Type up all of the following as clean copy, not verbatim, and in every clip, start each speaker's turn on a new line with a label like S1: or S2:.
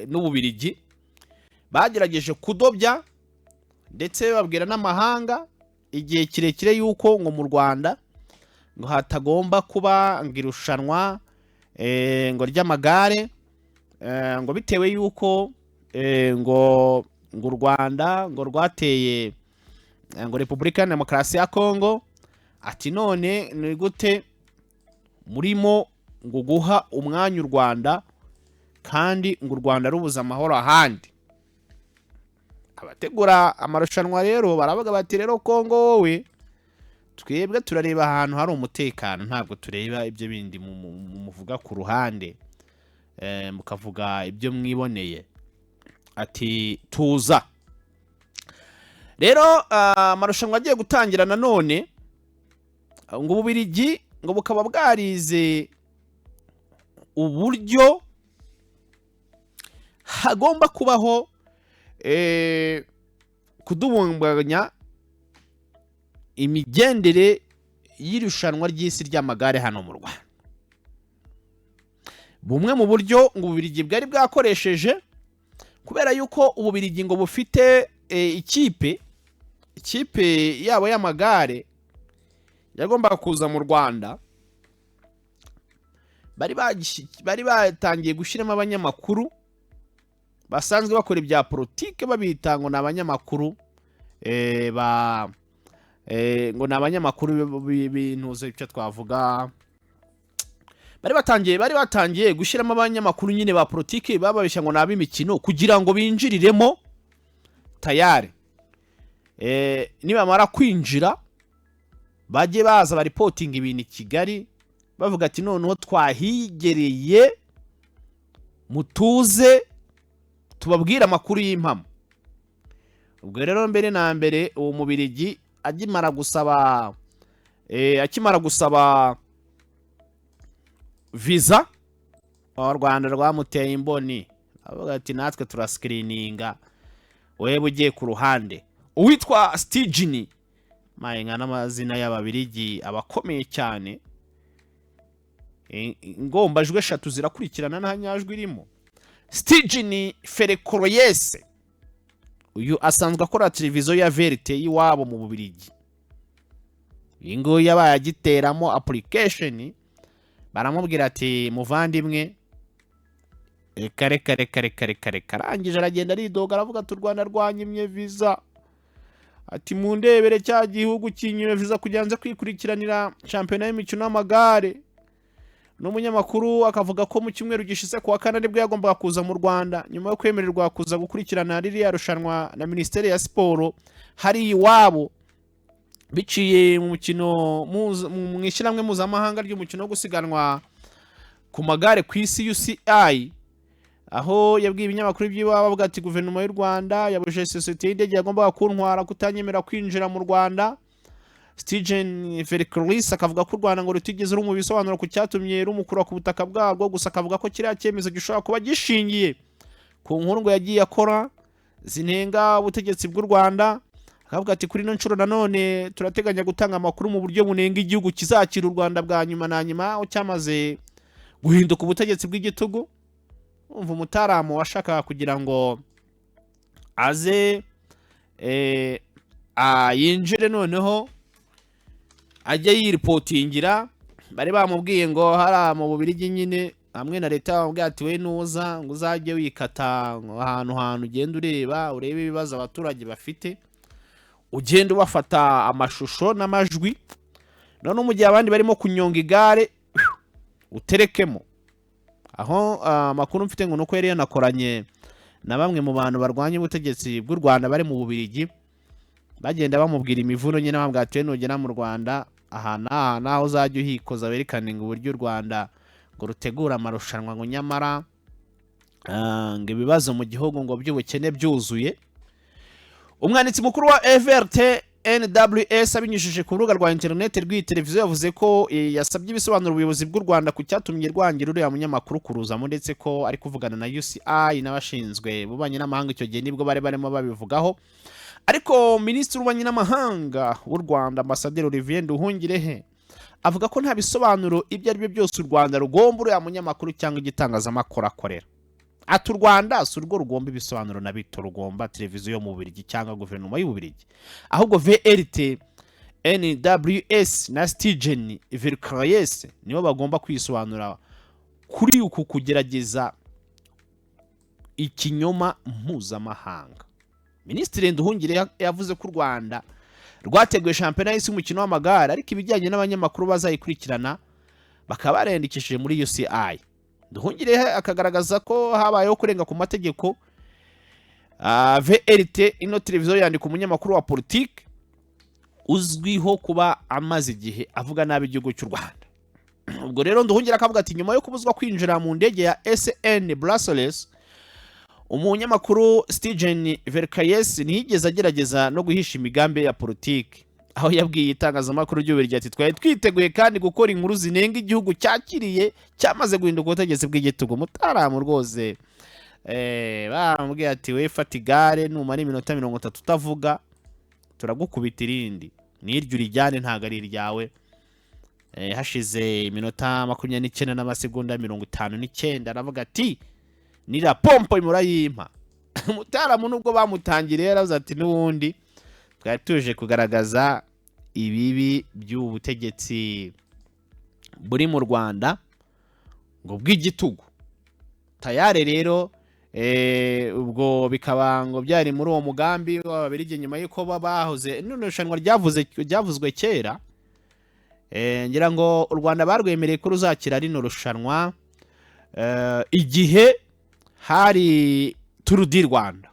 S1: n'Ububirigi bagerageje kudobya ndetse babwira n'amahanga igihe kirekire yuko ngo mu Rwanda ngo hatagomba kuba ngirushanwa ngo ry'amagare ngo bitewe yuko ngo u Rwanda ngo rwateye ngo Repubulika ya Demokarasi ya Kongo. Ati none ni gute murimo ngo guha umwanya u Rwanda kandi ngo u Rwanda rubuze amahoro ahandi? Abategura amarushanwa rero baravuga bati rero Kongo wowe twebwe turareba ahantu hari umutekano, ntabwo tureba ibyo bindi muvuga ku ruhande mukavuga ibyo mwiboneye. Ati tuza rero amarushanwa agiye gutangira nanone ngo Ububirigi ngo bukaba bwarize uburyo hagomba kubaho kudubumbanya imigendere y'irushanwa ry'isi ry'amagare hano mu Rwanda. Bumwe mu buryo ngo Ububirigi bwari bwakoresheje, kubera yuko Ububirigi ngo bufite ikipe yabo y'amagare yagombaga kuza mu Rwanda, bari batangiye gushyiramo abanyamakuru basanzwe bakora ibya politike, babita ngo ni abanyamakuru ngo ni abanyamakuru bintuze icyo twavuga. Bari batangiye gushyiramo abanyamakuru nyine ba politike, bababeshya ngo ni ab'imikino kugira ngo binjiriremo tayari. Nibamara kwinjira bajye baza baripotinga ibintu i Kigali bavuga ati noneho twahigereye, mutuze tubabwira amakuru y'impamo. Ubwo rero mbere na mbere uwo Mubirigi akimara gusaba visa, u Rwanda rwamuteye imboni avuga ati natwe turascreeninga, wewe ugiye ku ruhande. Uwitwa Stigini, mayenga n'amazina y'Ababirigi abakomeye cyane, ingombajwe 3 zirakurikirana nta nyajwi irimo. Stigini Ferekoroyese, uyu asanzwe akora televiziyo ya Verite y'iwabo mu Bubirigi. Ingo yabaye agiteramo application, baramubwira ati muvandimwe kare arangije aragenda aridoga aravuga ati u Rwanda rwanyimye visa, ati mundebere cya gihugu kinyimye visa kugira nze kwikurikiranira championnat y'imikino y'amagare. N'umunyamakuru akavuga ko mu cyumweru gishize kuwa kane nibwo yagombaga kuza mu Rwanda nyuma yo kwemererwa kuza gukurikirana ririya rushanwa na Ministeri ya Siporo hari iwabo, biciye mu mukino mu ishyirahamwe mpuzamahanga ry'umukino wo gusiganwa ku magare ku isi UCI, aho yabwiye ibinyamakuru by'iwabo avuga ati guverinoma y'u Rwanda yabujije sosiyete y'indege yagombaga kuntwara kutanyemera kwinjira mu Rwanda. Stigini Ferekoroyese akavuga ko u Rwanda ngo rutigeze mu bisobanuro ku cyatumye rumukura ku butaka bwarwo, gusa akavuga ko kiriya cyemezo gishobora kuba gishingiye ku nkuru ngo yagiye akora zinenga ubutegetsi bw'u Rwanda. Akavuga ati kuri no nshuro nanone turateganya gutanga amakuru mu buryo bunenga igihugu kizakira u Rwanda bwa nyuma na nyuma aho cyamaze guhinduka ubutegetsi bw'igitugu. Umva umutaramu washakaga kugira ngo aze yinjire noneho ajya yiripotingira, bari bamubwiye ngo hari mu Bubirigi nyine hamwe na leta bamubwiye ati we nuza ngo uzajye wikata ahantu ugenda urebe ibibazo abaturage bafite, ugenda ubafata amashusho n'amajwi, none mu gihe abandi barimo kunyonga igare uterekemo. Aho amakuru mfite ngo nuko yari yanakoranye na bamwe mu bantu barwanya ubutegetsi bw'u Rwanda bari mu Bubirigi, bagenda bamubwira imivuno nyine bamubwira ati nugera mu Rwanda aha naho uzajya uhikoza werekane ngo uburyo u Rwanda ngo rutegura amarushanwa ngo nyamara ngo ibibazo mu gihugu ngo by'ubukene byuzuye. Umwanditsi mukuru wa FRT NWS abinyujije ku rubuga rwa internet rw'iyi televiziyo yavuze ko yasabye ibisobanuro ubuyobozi bw'u Rwanda ku cyatumye rwangira uriya munyamakuru kuruzamo, ndetse ko ari kuvugana na UCI n'abashinzwe bubanye n'amahanga icyo gihe nibwo bari barimo babivugaho. Ariko Minisitiri w'Ububanyi n'Amahanga w'u Rwanda Ambasaderi Olivier Nduhungirehe avuga ko nta bisobanuro ibyo ari byo byose u Rwanda rugomba uriya munyamakuru cyangwa igitangazamakuru akorera. ati u Rwanda si urwo rugomba ibisobanuro na bito, rugomba televiziyo yo mu Bubiligi cyangwa guverinoma y'u Bubiligi, ahubwo VLT, NWS na Stigen Vercailles nibo bagomba kwisobanura kuri uku kugerageza ikinyoma mpuzamahanga. Minisitiri Nduhungire yavuze ko u Rwanda rwateguye shampiyona y'isi umukino w'amagare, ariko ibijyanye n'abanyamakuru bazayikurikirana bakaba barandikishije muri UCI. Nduhungire akagaragaza ko habayeho kurenga ku mategeko. VLT ino televiziyo yandika umunyamakuru wa politiki uzwiho kuba amaze igihe avuga nabi igihugu cy'u Rwanda. Ubwo rero Nduhungire akavuga ati nyuma yo kubuzwa kwinjira mu ndege ya SN Brussels, umunyamakuru Stigen Vercailles ntiyigeze agerageza no guhisha imigambi ya politiki, aho yabwiye itangazamakuru ry'Ububiligi ati twari twiteguye kandi gukora inkuru zinenga igihugu cyakiriye cyamaze guhinduka ubutegetsi bw'igitugu. Mutaramu rwose bamubwiye ati we fata igare numara iminota 30 utavuga turagukubita irindi, n'iryo urijyane ntago ari iryawe. Hashize iminota 29 n'amasegonda 59 aravuga ati nira pompo imurayimpa. Mutaramu nubwo bamutangiriye yaravuze ati n'ubundi twari tuje kugaragaza ibibi by'ubutegetsi buri mu Rwanda ngo bw'igitugu. Tayare rero ubwo bikaba ngo byari muri uwo mugambi w'Ababiligi nyuma y'uko bahoze n'irushanwa ryavuzwe kera. Ngira ngo u Rwanda barwemereye ko ruzakira rino rushanwa igihe hari Tour du Rwanda,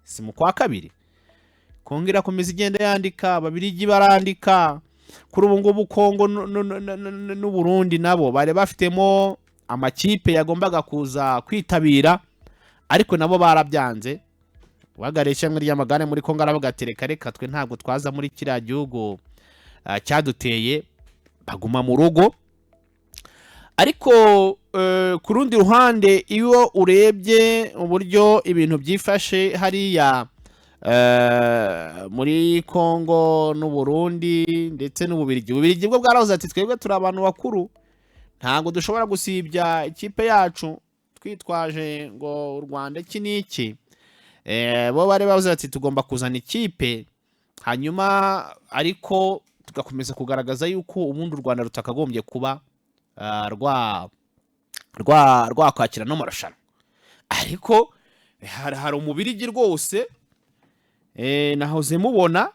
S1: si mu kwa kabiri. Kongera komeza igenda yandika, Ababiligi barandika. Kuri ubu ngubu Kongo n'u Burundi nabo bari bafitemo amakipe yagombaga kuza kwitabira, ariko nabo barabyanze. Uhagarariye ishyirahamwe ry'amagare muri Kongo aravuga ati reka twe ntabwo twaza muri kiriya gihugu cyaduteye, baguma mu rugo. Ariko ku rundi ruhande iyo urebye uburyo ibintu byifashe hariya muri Kongo n'u Burundi ndetse n'Ububiligi, Ububiligi bwo bwaravuze ati twebwe turi abantu bakuru, ntabwo dushobora gusibya ikipe yacu twitwaje ngo u Rwanda iki n'iki. Bo bari bavuze ati tugomba kuzana ikipe, hanyuma ariko tugakomeza kugaragaza yuko ubundi u Rwanda rutakagombye kuba rwakwakira no marushanwa. Ariko hari Umubiligi rwose nahoze mubona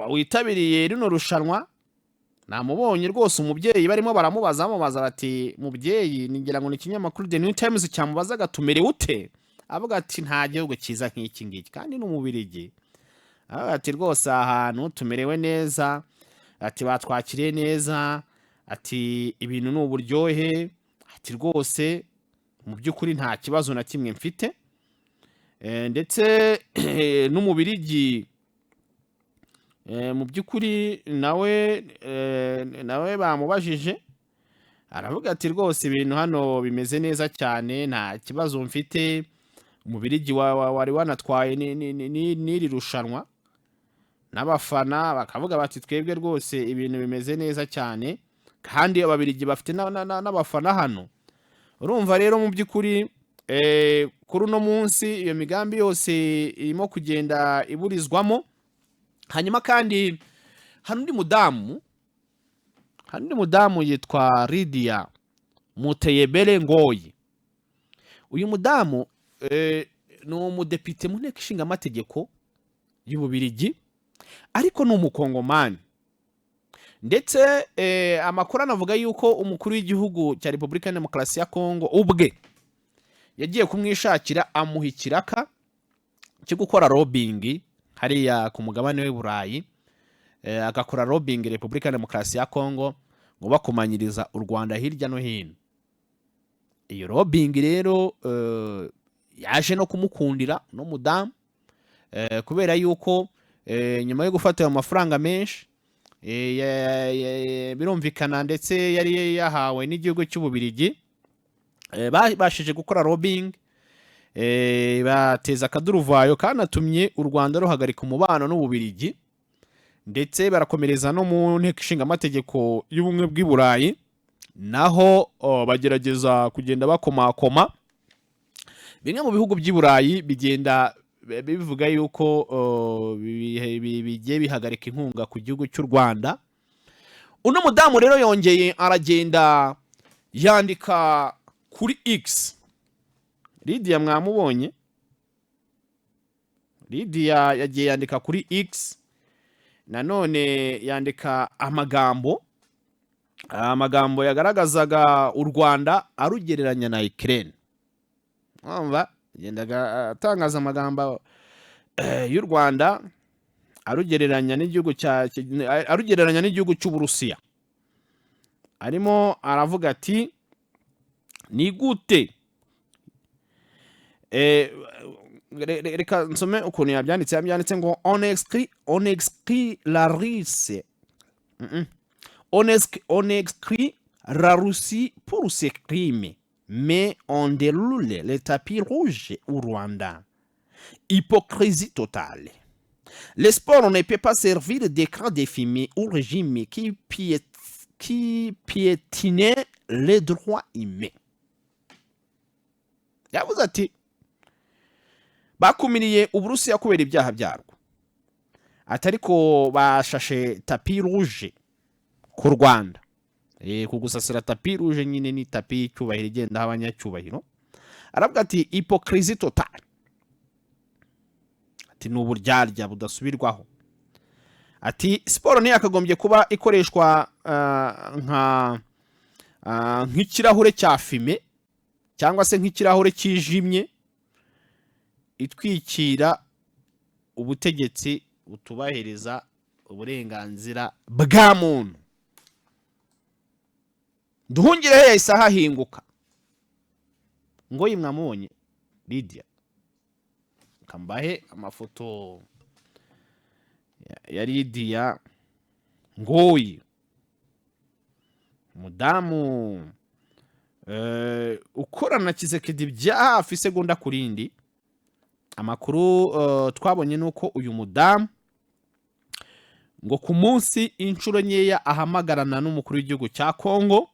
S1: witabiriye rino rushanwa, namubonye rwose umubyeyi barimo baramubaza bati mubyeyi, ningira ngo ni ikinyamakuru The New Times cyamubazaga tumerewe ute, avuga ati nta gihugu cyiza nk'iki ngiki, kandi n'Umubiligi ati rwose ahantu tumerewe neza, ati batwakiriye neza, ati ibintu ni uburyohe, ati rwose mu by'ukuri nta kibazo na kimwe mfite. Ndetse n'Umubiligi mu by'ukuri nawe bamubajije aravuga ati rwose ibintu hano bimeze neza cyane, nta kibazo mfite. Umubiligi wari wanatwaye n'iri rushanwa, n'abafana bakavuga bati twebwe rwose ibintu bimeze neza cyane, kandi Ababiligi bafite n'abafana hano. Urumva rero mu by'ukuri kuri uno munsi iyo migambi yose irimo kugenda iburizwamo. Hanyuma kandi hari undi mudamu yitwa Lydia Muteyebere Ngoyi. Uyu mudamu ni umudepite mu nteko ishinga amategeko y'Ububiligi, ariko ni umukongomani. Ndetse amakuru anavuga yuko umukuru w'igihugu cya Repubulika ya Demokarasi ya Kongo ubwe yagiye kumwishakira amuha ikiraka cyo gukora lobbying hariya ku mugabane w'i Burayi, agakora lobbying Repubulika ya Demokarasi ya Kongo ngo bakomanyiriza u Rwanda hirya no hino. Iyo lobbying rero yaje no kumukundira no mudamu, kubera yuko nyuma yo gufata ayo mafaranga menshi birumvikana, ndetse yari yahawe n'igihugu cy'Ububiligi, bashije gukora lobbying, bateza akaduruvayo kanatumye u Rwanda ruhagarika umubano n'Ububiligi, ndetse barakomereza no mu nteko ishinga amategeko y'ubumwe bw'i Burayi, naho bagerageza kugenda bakomakoma bimwe mu bihugu by'i Burayi bigenda bivuga yuko bigiye bihagarika inkunga ku gihugu cy'u Rwanda. Uno mudamu rero yongeye aragenda yandika kuri X. Lydia mwamubonye? Lydia yagiye yandika kuri X, nanone yandika amagambo yagaragazaga u Rwanda arugereranya na Ukraine. Umva yendaga atangaza amagambo y'u Rwanda arugereranya n'igihugu cy'Uburusiya. Arimo aravuga ati ni gute reka nsome ukuntu yabyanditse ngo on exclut la Russie on exclut la Russie pour ses crimes, mais on déroule le tapis rouge au Rwanda. Hypocrisie totale. Le sport ne peut pas servir d'écran de fumée au régime qui piétinait les droits humains. Yavuze ati bakumiriye Uburusiya kubera ibyaha byarwo, atariko bashashe tapi rouge ku Rwanda. Kugusasira tapi rouge nyine ni tapi y'icyubahiro igenda abanyacyubahiro. Aravuga ati hypocrisie totale, ati n'uburyarya budasubirwaho. Ati siporo ntiyakagombye kuba ikoreshwa nk'ikirahure cya fime cyangwa se nk'ikirahure kijimye itwikira ubutegetsi butubahiriza uburenganzira bwa muntu. Nduhungire yahise ahahinguka ngo yimwamubonye Lydia, kambahe amafoto ya Lydia Ngoyi, mudamu ukorana na Tshisekedi bya hafi segonda kurindi. Amakuru twabonye nuko uyu mudamu ngo ku munsi inshuro nkeya ahamagarana n'umukuru w'igihugu cya Kongo,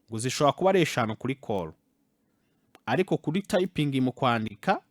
S1: ngo zishobora kuba ari 5 kuri call, ariko kuri typing mu kwandika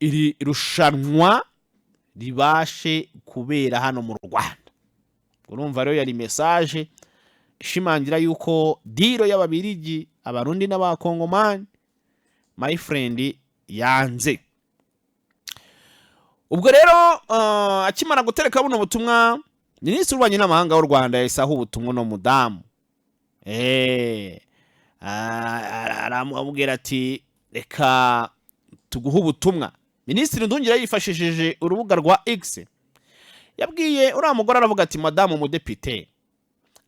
S1: iri rushanwa ribashe kubera hano mu Rwanda. Urumva rero yari message ishimangira yuko diro y'ababirigi, abarundi n'abakongomani, my friend, yanze. Ubwo rero akimara gutereka buno butumwa, Minisitiri w'Ububanyi n'Amahanga w'u Rwanda yasaho ubutumwa no mudamu. Aramubwira ati reka tuguha ubutumwa. Minisitiri Ndungira yifashishije urubuga rwa X yabwiye uriya mugore, aravuga ati madamu umudepite,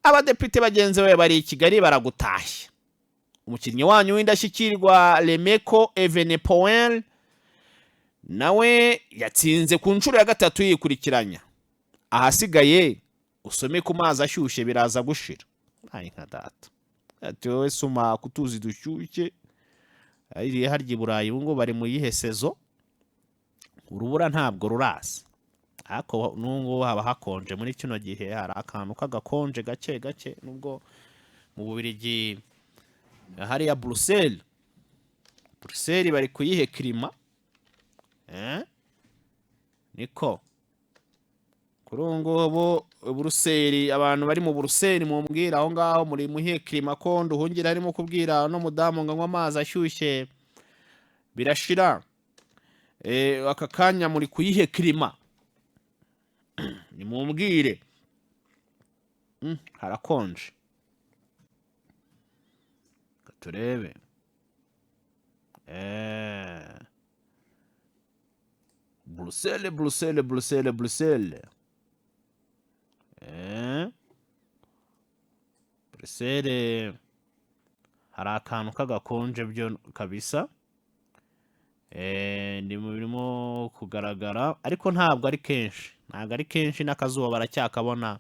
S1: abadepite bagenzi bawe bari i Kigali baragutashya. Umukinnyi wanyu w'indashyikirwa Lemeko Evenepoel nawe yatsinze ku nshuro ya 3 yikurikiranya. Ahasigaye usome ku mazi ashyushye biraza gushira. Nka data ati wowe suma kutuzi dushyushye. Ari harya i Burayi ngo bari mu yihesezo, urubura ntabwo rurasa, ariko nungo haba hakonje muri kino gihe. Hari akantu kagakonje gake gake, nubwo mu Bubiligi hari ya Bruxelles bari kuyihe klima niko kurungo bo Bruxelles. Abantu bari mu Bruxelles mumbwira aho ngaho muri muhiye klima ko Nduhungira arimo kubwira no mudamu ngo amazi ashyushye birashira. aka kanya muri kuyihe klima nimumbwire. Harakonje turebe. Bruxelles Bruxelles Bruxelles Bruxelles Bruxelles hari akantu k'agakonje byo kabisa. Ndi mu birimo kugaragara ariko ntabwo ari kenshi, n'akazuba baracyakabona.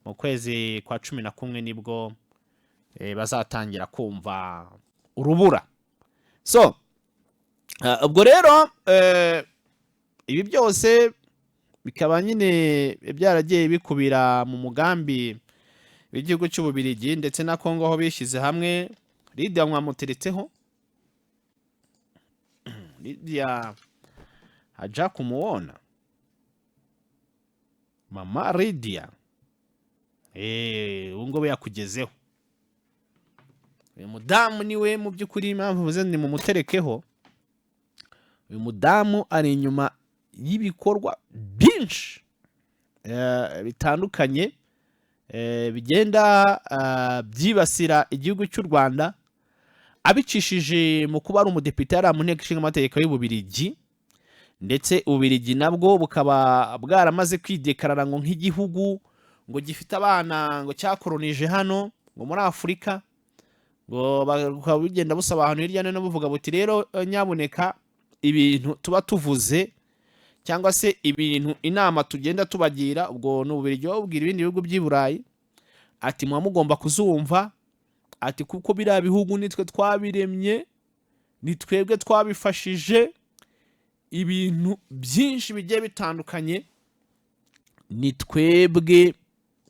S1: Mu kwezi kwa 11 nibwo bazatangira kumva urubura. So ubwo rero ibi byose bikaba nyine byaragiye bikubira mu mugambi w'igihugu cy'Ububiligi ndetse na Kongo aho bishyize hamwe. Lydia mwamuteretseho, Lydia haja kumuona mama Lydia ubwo yakugezeho. Uyu mudamu niwe mu by'ukuri impamvu vuze ni mu muterekeho. Uyu mudamu ari inyuma y'ibikorwa byinshi bitandukanye bigenda byibasira igihugu cy'u Rwanda, abicishije mu kuba ari umudepite yari mu nteko ishinga amategeko y'Ububiligi, ndetse Ububiligi nabwo bukaba bwaramaze kwidekarara ngo nk'igihugu ngo gifite abana ngo cyakoronije hano ngo muri Afurika, ngo bakaba bigenda busaba ahantu hirya no hino buvuga buti rero nyaboneka ibintu tuba tuvuze cyangwa se ibintu inama tugenda tubagira, ubwo n'Ububiligi babwira ibindi bihugu by'i Burayi ati mwa mugomba kuzumva, ati kuko biriya bihugu nitwe twabiremye, ni twebwe twabifashije, ibintu byinshi bigiye bitandukanye ni twebwe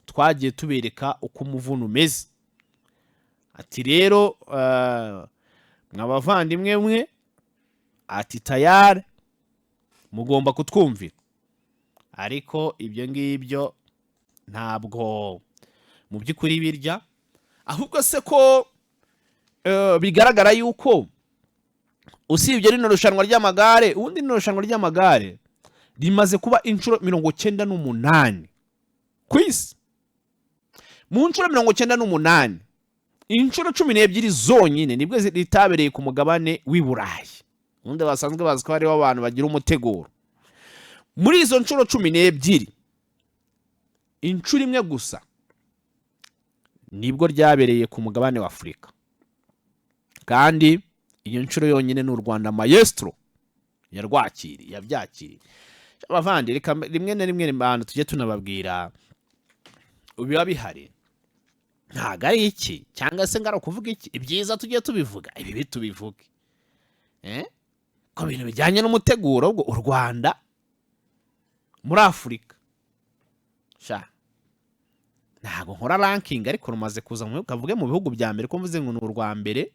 S1: twagiye tubereka uko umuvuno umeze. Ati rero mwabavandimwe mwe, ati tayari mugomba kutwumvira. Ariko ibyo ngibyo ntabwo mu by'ukuri birya, ahubwo se ko bigaragara yuko usibye rino rushanwa ry'amagare, ubundi rino rushanwa ry'amagare rimaze kuba inshuro 98 ku isi. Mu nshuro 98, inshuro 12 zonyine nibwo ritabereye ku mugabane w'i Burayi. Ubundi basanzwe bazi ko hariho abantu bagira umuteguro. Muri izo nshuro 12, inshuro imwe gusa nibwo ryabereye ku mugabane wa Afurika, kandi iyo nshuro yonyine n'u Rwanda maestro yabyakiriye. Abavandi reka rimwe na rimwe abantu tujye tunababwira ubiba bihari, ntago ari iki cyangwa se ngara kuvuga iki, ibyiza tujye tubivuga, ibi tubivuge ko bintu bijyanye n'umuteguro ubwo u Rwanda muri Afurika ntago nkora ranking, ariko rumaze kuza mu kavuge mu bihugu bya mbere, ko mvuze ngo ni urwa mbere.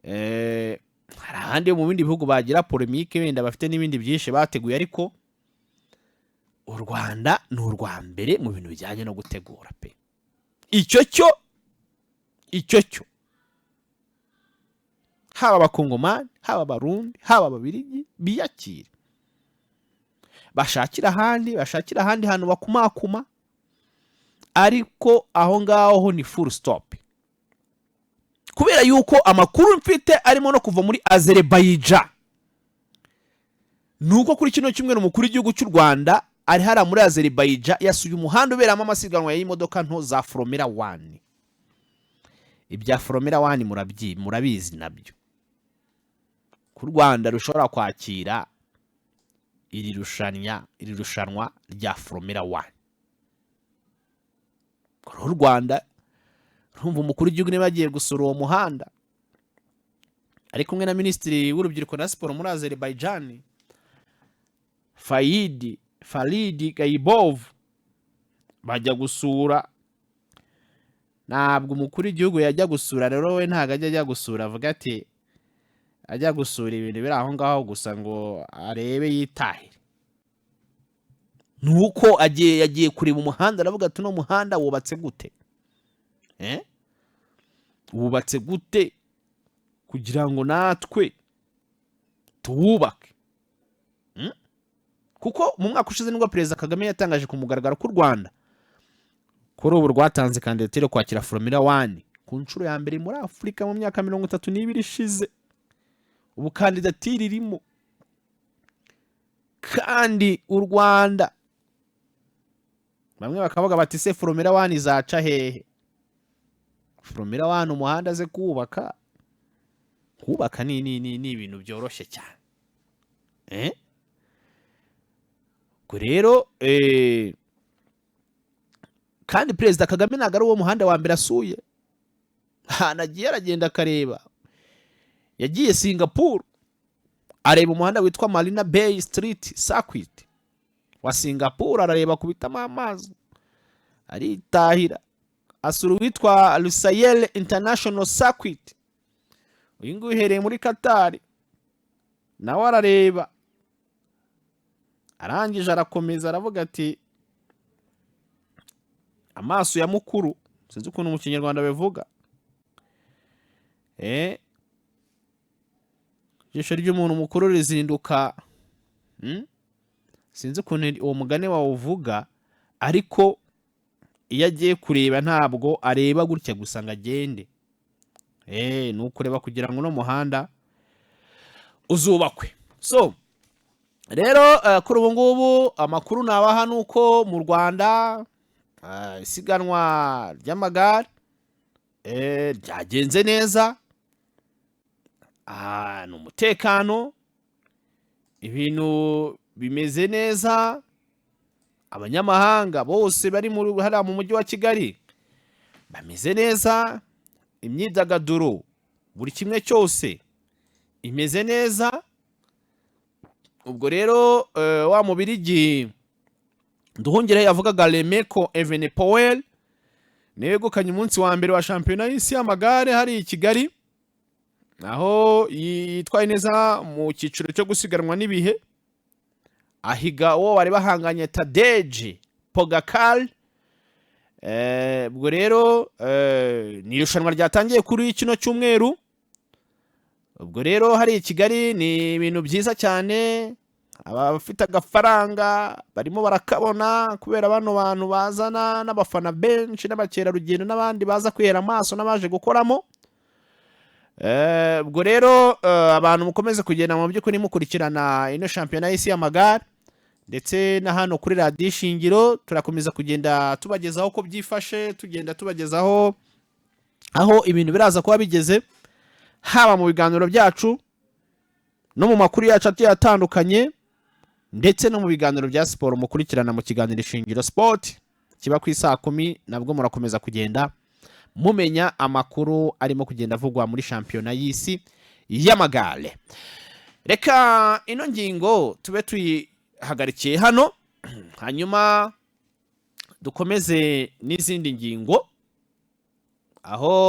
S1: Hari ahandi mu bindi bihugu bagira polemique wenda bafite n'ibindi byinshi bateguye, ariko u Rwanda ni urwa mbere mu bintu bijyanye no gutegura pe. Icyo cyo haba abakongomani, haba abarundi, haba ababiligi biyakire, bashakira ahandi hantu bakumakuma, ariko aho ngaho ni full stop. Kubera yuko amakuru mfite arimo no kuva muri Azerbaijan, nuko kuri kino cyumweru umukuru w'igihugu cy'u Rwanda ari hara muri Azerbaijan yasuye umuhanda uberamo amasiganwa y'imodoka nto za Formula 1. Ibya Formula 1 murabizi nabyo ku Rwanda rushobora kwakira iri rushanwa rya Formula 1. Ku Rwanda rumva umukuru w'igihugu niba agiye gusura uwo muhanda ari kumwe na minisitiri w'urubyiruko na siporo muri Azerbaijan, Farid Gaibov, bajya gusura. Ntabwo umukuru w'igihugu yajya gusura rero, we ntago ajya gusura avuga ati ajya gusura ibintu biri aho ngaho gusa ngo arebe yitahire. Nuko yagiye kureba umuhanda, aravuga ati no muhanda wubatse gute, wubatse gute kugira ngo natwe tuwubake. kuko mu mwaka ushize nibwo Perezida Kagame yatangaje ku mugaragaro ko u Rwanda kuri ubu rwatanze kandidatire yo kwakira Formula 1 ku nshuro ya mbere muri Afurika mu myaka 32 ishize. Ubu kandidatire irimo, kandi u Rwanda bamwe bakavuga bati se Formula 1 izaca hehe? Formula 1 umuhanda ze kubaka ni ibintu byoroshye cyane. Rero kandi Perezida Kagame ntabwo ari uwo muhanda wa mbere asuye, hanagiye aragenda akareba. Yagiye Singapore areba umuhanda witwa Marina Bay Street Circuit wa Singapore, arareba kubitamo amazi aritahira. Asura witwa Lusail International Circuit, uyu nguyu uhereye muri Qatar, nawe arareba. Arangije arakomeza aravuga ati amaso ya mukuru, sinzi ukuntu mu Kinyarwanda bivuga, ijisho ry'umuntu mukuru rizinduka, sinzi ukuntu uwo mugani wawuvuga, ariko iyo agiye kureba ntabwo areba gutya gusa ngo agende, ni ukureba kugira ngo uno muhanda uzubakwe. So rero kuri ubu ngubu amakuru nabaha nuko mu Rwanda isiganwa ry'amagare ryagenze neza, ni umutekano, ibintu bimeze neza. Abanyamahanga bose bari hariya mu mujyi wa Kigali bameze neza, imyidagaduro buri kimwe cyose imeze neza. Ubwo rero wa Mubirigi Nduhungirehe yavugaga Remco Evenepoel niwe wegukanye umunsi wa mbere wa shampiyona y'isi y'amagare hari i Kigali, aho yitwaye neza mu cyiciro cyo gusiganwa n'ibihe, ahiga uwo bari bahanganye Tadej Pogacar. Ubwo rero ni irushanwa ryatangiye kuri kino cyumweru. Ubwo rero hari i Kigali ni ibintu byiza cyane, abafite agafaranga barimo barakabona kubera bano bantu bazana n'abafana benshi n'abakerarugendo n'abandi baza kwihera amaso n'abaje gukoramo. Ubwo rero abantu mukomeze kugenda mu by'ukuri mukurikirana ino shampiyona y'isi y'amagare, ndetse na hano kuri Radio Ishingiro turakomeza kugenda tubagezaho ko byifashe, tugenda tubagezaho aho ibintu biraza kuba bigeze, haba mu biganiro byacu no mu makuru yacu atandukanye, ndetse no mu biganiro bya siporo mukurikirana mu kiganiro Ishingiro Sport kiba ku isaa 10. Nabwo murakomeza kugenda mumenya amakuru arimo kugenda avugwa muri shampiyona y'isi y'amagare. Reka ino ngingo tube tuyihagarikiye hano, hanyuma dukomeze n'izindi ngingo, aho